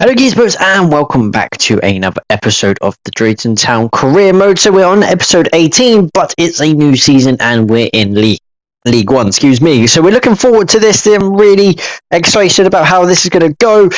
Hello Geezebros and welcome back to another episode of the Drayton Town Career Mode. So we're on episode 18, but it's a new season and we're in League One, excuse me. So we're looking forward to this. I'm really excited about how this is going to go.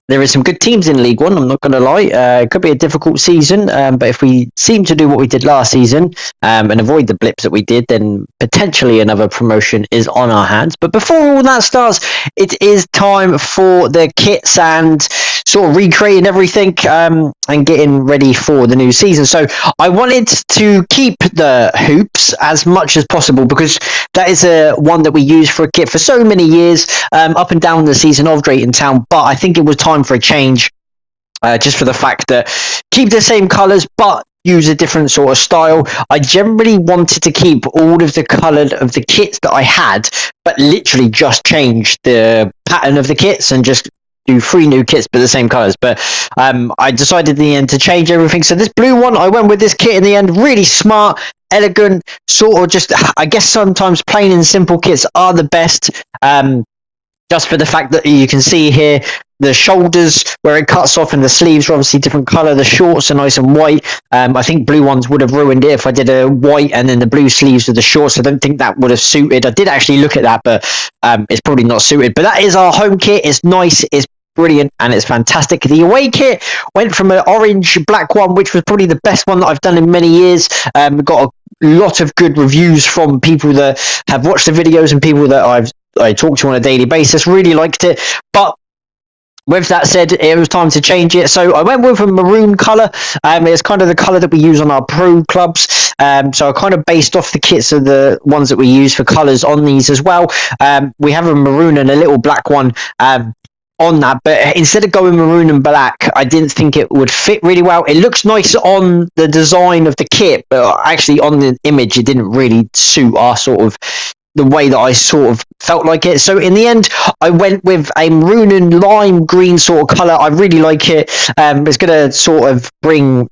There is some good teams in League One, I'm not going to lie. It could be a difficult season, but if we seem to do what we did last season and avoid the blips that we did, then potentially another promotion is on our hands. But before all that starts, it is time for the kits and sort of recreating everything and getting ready for the new season. So I wanted to keep the hoops as much as possible because that is one that we use for a kit for so many years up and down the season of Drayton Town, but I think it was time for a change, just for the fact that keep the same colours but use a different sort of style. I generally wanted to keep all of the colour of the kits that I had, but literally just change the pattern of the kits and just do 3 new kits but the same colours. But I decided in the end to change everything. So this blue one, I went with this kit in the end. Really smart, elegant, sort of just, I guess sometimes plain and simple kits are the best. Just for the fact that you can see here the shoulders where it cuts off and the sleeves are obviously different colour. The shorts are nice and white. I think blue ones would have ruined it if I did a white and then the blue sleeves with the shorts. I don't think that would have suited. I did actually look at that, but it's probably not suited. But that is our home kit. It's nice, it's brilliant, and it's fantastic. The away kit went from an orange black one, which was probably the best one that I've done in many years. Got a lot of good reviews from people that have watched the videos and people that I talk to on a daily basis. Really liked it. But with that said, it was time to change it. So I went with a maroon colour. It's kind of the colour that we use on our pro clubs. So I kind of based off the kits of the ones that we use for colours on these as well. We have a maroon and a little black one on that, but instead of going maroon and black, I didn't think it would fit really well. It looks nice on the design of the kit, but actually on the image, it didn't really suit our sort of the way that I sort of felt like it. So in the end, I went with a maroon and lime green sort of colour. I really like it. It's going to sort of bring,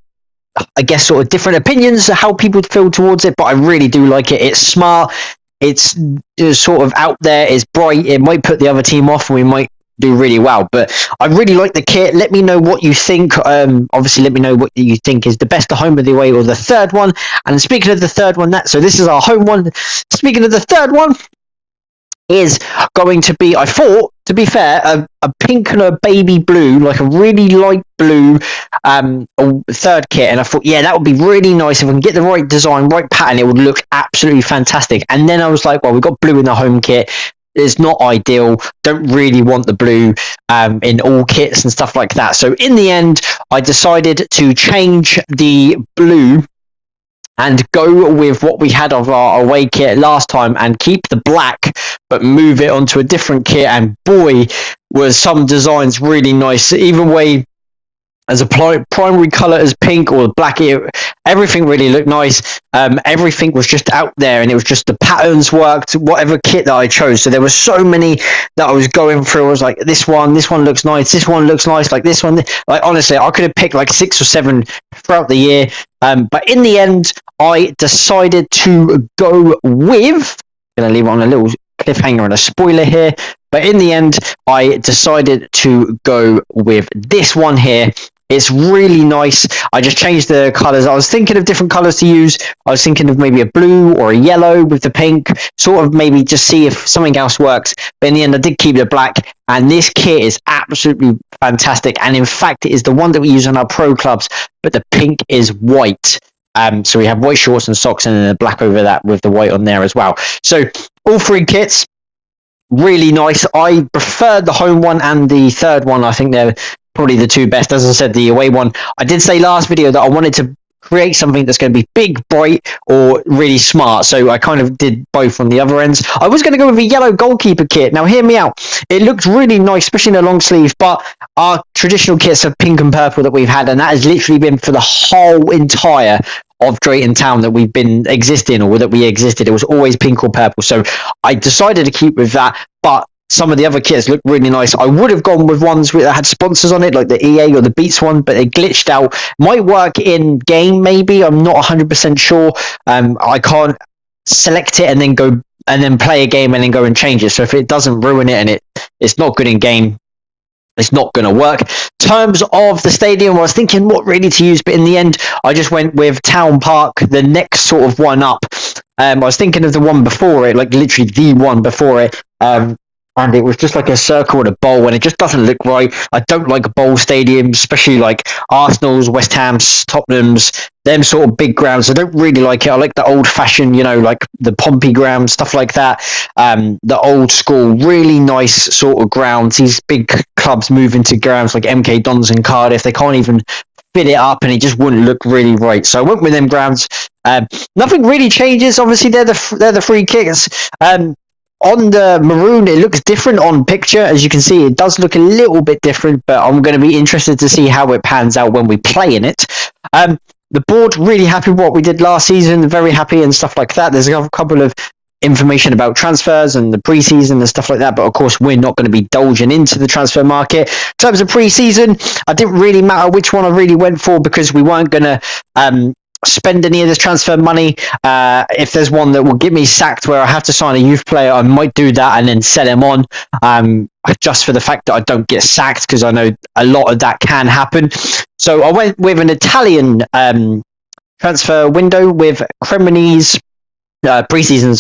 I guess, sort of different opinions of how people feel towards it, but I really do like it. It's smart. It's sort of out there. It's bright. It might put the other team off and we might do really well, but I really like the kit. Let me know what you think. Obviously let me know what you think is the best, the home of the away or the third one. And speaking of the third one, so this is our home one. Speaking of the third one, is going to be, I thought, to be fair, a pink and a baby blue, like a really light blue third kit. And I thought, yeah, that would be really nice if we can get the right design, right pattern. It would look absolutely fantastic. And then I was like, well, we've got blue in the home kit. It's not ideal. Don't really want the blue in all kits and stuff like that. So in the end, I decided to change the blue and go with what we had of our away kit last time and keep the black, but move it onto a different kit. And boy, was some designs really nice. Even way as a primary colour as pink or black, everything really looked nice. Everything was just out there, and it was just the patterns worked, whatever kit that I chose. So there were so many that I was going through. I was like, this one looks nice, this one looks nice, like this one. Like honestly, I could have picked like 6 or 7 throughout the year. But in the end, I decided to go with, I'm going to leave it on a little cliffhanger and a spoiler here, but in the end, I decided to go with this one here. It's really nice. I just changed the colours. I was thinking of different colours to use. I was thinking of maybe a blue or a yellow with the pink, sort of maybe just see if something else works. But in the end, I did keep the black. And this kit is absolutely fantastic. And in fact, it is the one that we use on our pro clubs, but the pink is white. So we have white shorts and socks and then the black over that with the white on there as well. So all 3 kits, really nice. I preferred the home one and the third one. I think they're probably the 2 best. As I said, the away one, I did say last video that I wanted to create something that's going to be big, bright, or really smart. So I kind of did both on the other ends. I was going to go with a yellow goalkeeper kit. Now, hear me out. It looked really nice, especially in the long sleeve, but our traditional kits are pink and purple that we've had, and that has literally been for the whole entire of Drayton Town that we've been existing, or that we existed. It was always pink or purple. So I decided to keep with that, but some of the other kits look really nice. I would have gone with ones that had sponsors on it, like the EA or the Beats one, but they glitched out. Might work in game, maybe. I'm not 100% sure. I can't select it and then go and then play a game and then go and change it. So if it doesn't ruin it and it's not good in game, it's not going to work. In terms of the stadium, I was thinking what really to use, but in the end, I just went with Town Park, the next sort of one up. I was thinking of the one before it, like literally the one before it. And it was just like a circle and a bowl, and it just doesn't look right. I don't like bowl stadiums, especially like Arsenal's, West Ham's, Tottenham's, them sort of big grounds. I don't really like it. I like the old fashioned, like the Pompey ground, stuff like that. The old school, really nice sort of grounds. These big clubs move into grounds like MK Dons and Cardiff. They can't even fit it up, and it just wouldn't look really right. So I went with them grounds. Nothing really changes. Obviously, they're the free kicks. On the maroon, it looks different on picture. As you can see, it does look a little bit different, but I'm going to be interested to see how it pans out when we play in it. The board, really happy with what we did last season, very happy and stuff like that. There's a couple of information about transfers and the preseason and stuff like that, but of course we're not going to be divulging into the transfer market. In terms of preseason, it didn't really matter which one I really went for because we weren't going to spend any of this transfer money. If there's one that will get me sacked where I have to sign a youth player, I might do that and then sell him on, just for the fact that I don't get sacked, because I know a lot of that can happen. So I went with an Italian transfer window with Cremonese, preseason,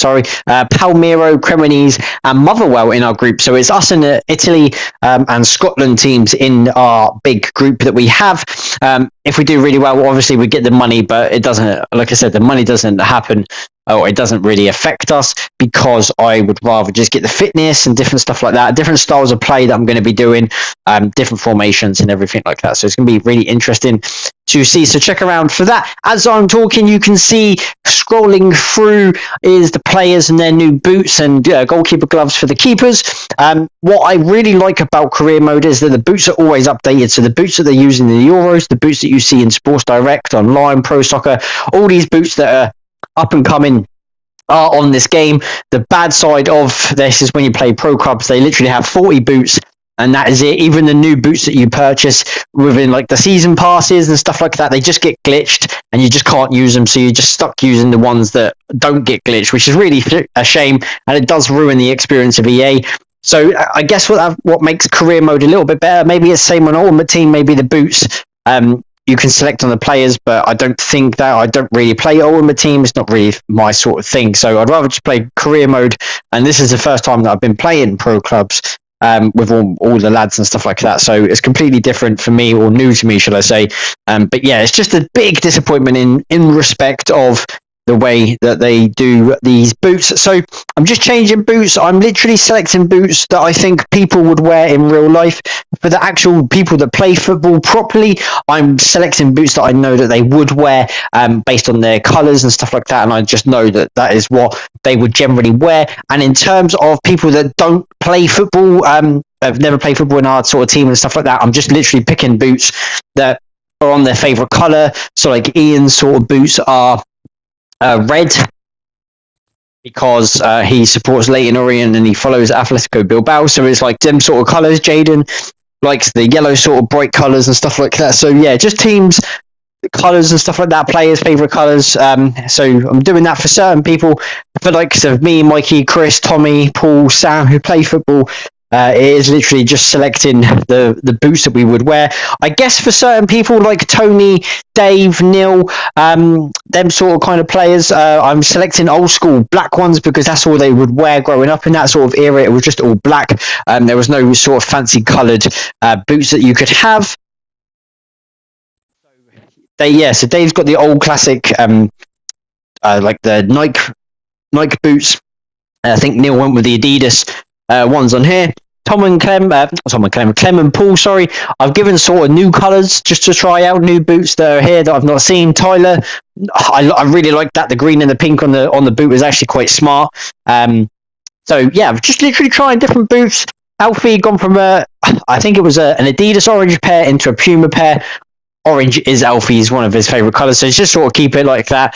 Palmiro, Cremonese, and Motherwell in our group. So it's us and Italy and Scotland teams in our big group that we have. If we do really well, obviously we get the money, but it doesn't, like I said, the money doesn't happen, or it doesn't really affect us, because I would rather just get the fitness and different stuff like that, different styles of play that I'm going to be doing, different formations and everything like that. So it's going to be really interesting to see. So check around for that. As I'm talking, you can see scrolling through is the players and their new boots and goalkeeper gloves for the keepers. What I really like about career mode is that the boots are always updated. So the boots that they're using in the Euros, the boots that you see in Sports Direct, online, Pro Soccer, all these boots that are up and coming are on this game. The bad side of this is when you play pro clubs, they literally have 40 boots and that is it. Even the new boots that you purchase within like the season passes and stuff like that, they just get glitched and you just can't use them. So you're just stuck using the ones that don't get glitched, which is really a shame, and it does ruin the experience of EA. So I guess what makes career mode a little bit better, maybe it's same on Ultimate Team, maybe the boots you can select on the players, but I don't think that, I don't really play Ultimate Team. It's not really my sort of thing. So I'd rather just play career mode. And this is the first time that I've been playing pro clubs with all the lads and stuff like that. So it's completely different for me, or new to me, should I say. But yeah, it's just a big disappointment in respect of the way that they do these boots. So I'm just changing boots. I'm literally selecting boots that I think people would wear in real life. For the actual people that play football properly, I'm selecting boots that I know that they would wear based on their colours and stuff like that. And I just know that that is what they would generally wear. And in terms of people that don't play football, have never played football in our sort of team and stuff like that, I'm just literally picking boots that are on their favourite colour. So like Ian's sort of boots are red, because he supports Leyton Orient and he follows Atletico Bilbao, so it's like them sort of colours. Jaden likes the yellow sort of bright colours and stuff like that. So yeah, just teams, colours and stuff like that, players' favourite colours. So I'm doing that for certain people. For likes of me, Mikey, Chris, Tommy, Paul, Sam, who play football, it is literally just selecting the boots that we would wear. I guess for certain people like Tony, Dave, Neil, them sort of kind of players, I'm selecting old school black ones, because that's all they would wear growing up in that sort of era. It was just all black. There was no sort of fancy coloured boots that you could have. So Dave's got the old classic, like the Nike boots. I think Neil went with the Adidas ones on here. Clem and Paul, sorry. I've given sort of new colours just to try out, new boots that are here that I've not seen. Tyler, I really like that. The green and the pink on the boot is actually quite smart. So yeah, I've just literally trying different boots. Alfie gone from I think it was an Adidas orange pair into a Puma pair. Orange is Alfie's one of his favourite colours, so just sort of keep it like that.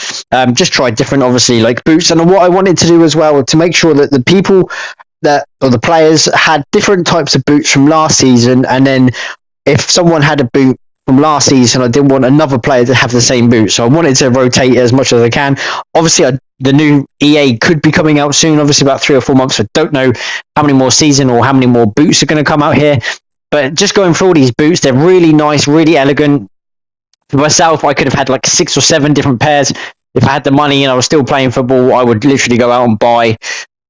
Just try different, obviously, like boots. And what I wanted to do as well, to make sure that the people or the players had different types of boots from last season, and then if someone had a boot from last season, I didn't want another player to have the same boot, so I wanted to rotate it as much as I can. Obviously, the new EA could be coming out soon, obviously about 3 or 4 months. I don't know how many more season or how many more boots are going to come out here. But just going through all these boots, they're really nice, really elegant. For myself, I could have had like 6 or 7 different pairs. If I had the money and I was still playing football, I would literally go out and buy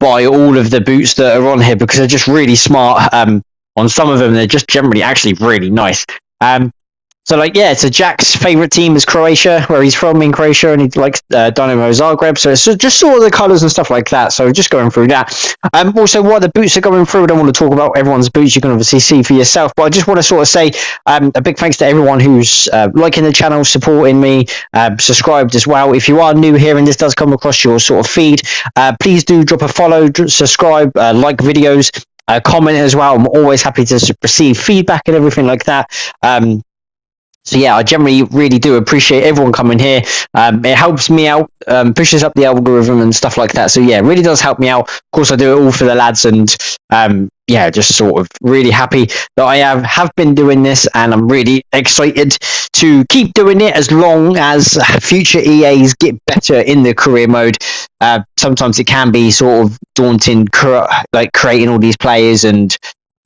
all of the boots that are on here because they're just really smart. On some of them, they're just generally actually really nice. So, like, yeah, so Jack's favourite team is Croatia, where he's from in Croatia, and he likes Dynamo Zagreb. So it's just sort of the colours and stuff like that. So just going through that. Also, while the boots are going through, I don't want to talk about everyone's boots. You can obviously see for yourself. But I just want to sort of say a big thanks to everyone who's liking the channel, supporting me, subscribed as well. If you are new here and this does come across your sort of feed, please do drop a follow, subscribe, like videos, comment as well. I'm always happy to receive feedback and everything like that. So yeah, I generally really do appreciate everyone coming here. It helps me out, pushes up the algorithm and stuff like that. So yeah, it really does help me out. Of course, I do it all for the lads, and yeah, just sort of really happy that I have been doing this, and I'm really excited to keep doing it as long as future EAs get better in the career mode. Sometimes it can be sort of daunting, like creating all these players and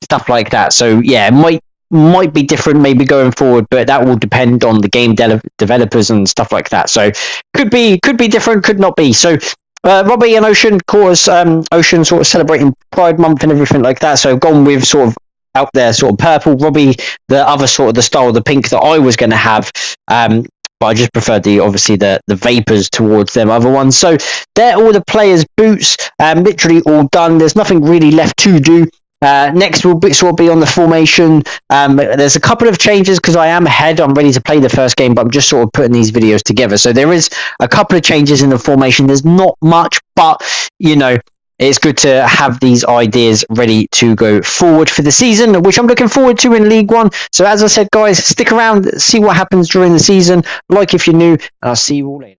stuff like that. So yeah, it might be different maybe going forward, but that will depend on the game developers and stuff like that. So could be different, could not be. So Robbie and Ocean, of course, Ocean sort of celebrating Pride Month and everything like that. So gone with sort of out there sort of purple. Robbie, the other sort of the style, the pink that I was going to have. But I just preferred obviously the vapors towards them other ones. So they're all the players' boots, literally all done. There's nothing really left to do. Next will be on the formation. There's a couple of changes because I am ahead. I'm ready to play the first game, but I'm just sort of putting these videos together. So there is a couple of changes in the formation. There's not much, but you know, it's good to have these ideas ready to go forward for the season, which I'm looking forward to in League One. So as I said, guys, stick around, see what happens during the season. Like if you're new, and I'll see you all later.